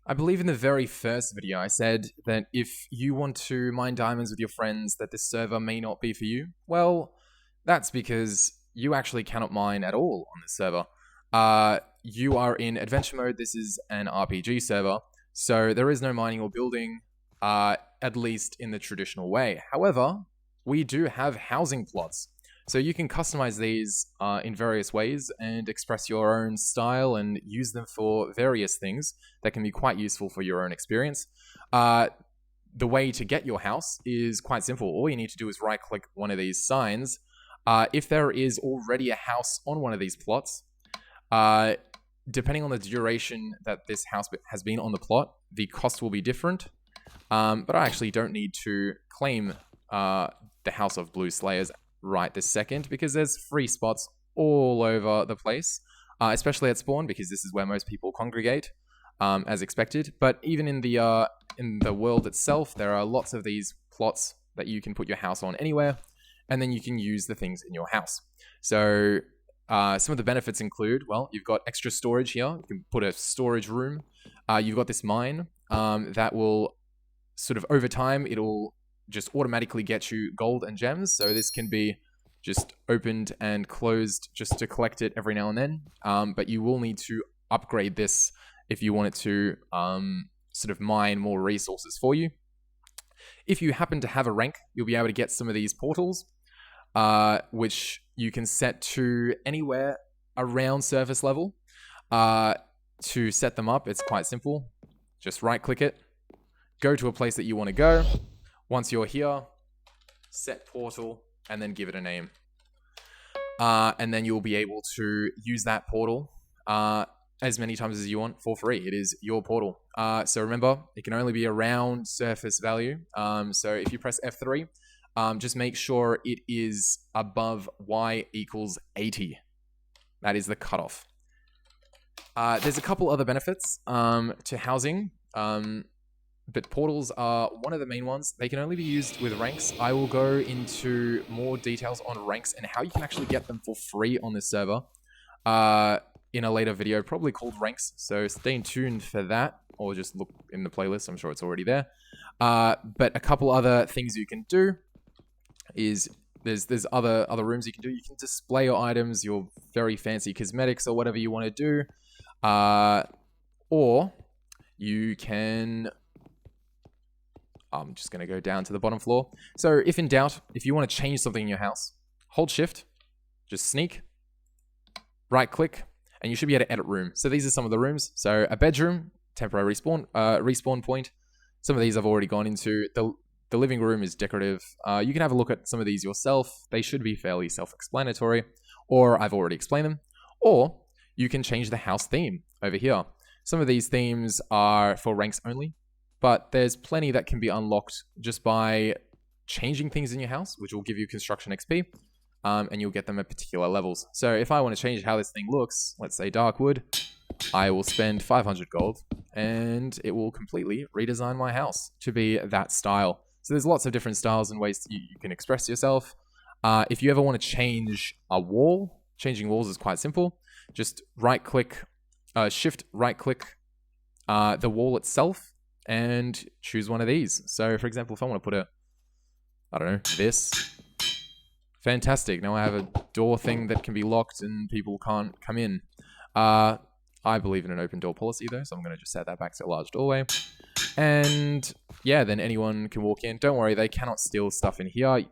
I believe in the very first video I said that if you want to mine diamonds with your friends, that this server may not be for you. Well, that's because you actually cannot mine at all on this server. You are in adventure mode. This is an RPG server, so there is no mining or building, at least in the traditional way. However, we do have housing plots. So you can customize these in various ways and express your own style and use them for various things that can be quite useful for your own experience. The way to get your house is quite simple. All you need to do is right-click one of these signs. If there is already a house on one of these plots, depending on the duration that this house has been on the plot, the cost will be different. But I actually don't need to claim the House of Blue Slayers right this second, because there's free spots all over the place, especially at spawn, because this is where most people congregate, as expected. But even in the world itself, there are lots of these plots that you can put your house on anywhere, and then you can use the things in your house. So some of the benefits include, well, you've got extra storage here. You can put a storage room. You've got this mine that will sort of, over time, it'll just automatically get you gold and gems. So this can be just opened and closed just to collect it every now and then. But you will need to upgrade this if you want it to sort of mine more resources for you. If you happen to have a rank, you'll be able to get some of these portals, which you can set to anywhere around surface level. To set them up, it's quite simple. Just right-click it, go to a place that you want to go. Once you're here, set portal, and then give it a name. And then you'll be able to use that portal as many times as you want for free. It is your portal. So remember, it can only be around surface value. So if you press F3, just make sure it is above Y equals 80. That is the cutoff. There's a couple other benefits to housing. But portals are one of the main ones. They can only be used with ranks. I will go into more details on ranks and how you can actually get them for free on this server in a later video, probably called ranks. So stay tuned for that, or just look in the playlist. I'm sure it's already there. But a couple other things you can do is there's other rooms you can do. You can display your items, your very fancy cosmetics, or whatever you want to do. Or you can... I'm just going to go down to the bottom floor. So if in doubt, if you want to change something in your house, hold shift, just sneak, right click, and you should be able to edit room. So these are some of the rooms. So a bedroom, temporary respawn point. Some of these I've already gone into. The living room is decorative. You can have a look at some of these yourself. They should be fairly self-explanatory, or I've already explained them. Or you can change the house theme over here. Some of these themes are for ranks only, but there's plenty that can be unlocked just by changing things in your house, which will give you construction XP, and you'll get them at particular levels. So if I want to change how this thing looks, let's say dark wood, I will spend 500 gold, and it will completely redesign my house to be that style. So there's lots of different styles and ways you can express yourself. If you ever want to change a wall, changing walls is quite simple. Just right-click, shift right-click the wall itself, and choose one of these. So, for example, if I want to put I don't know, this. Fantastic. Now I have a door thing that can be locked and people can't come in. I believe in an open door policy, though, so I'm going to just set that back to a large doorway. And, yeah, then anyone can walk in. Don't worry, they cannot steal stuff in here.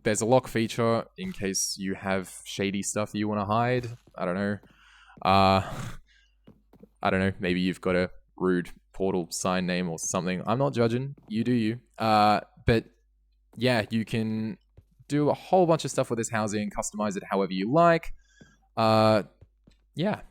There's a lock feature in case you have shady stuff that you want to hide. I don't know. I don't know. Maybe you've got a rude portal sign name or something. I'm not judging. You do you. But yeah, you can do a whole bunch of stuff with this housing, customize it however you like. Yeah,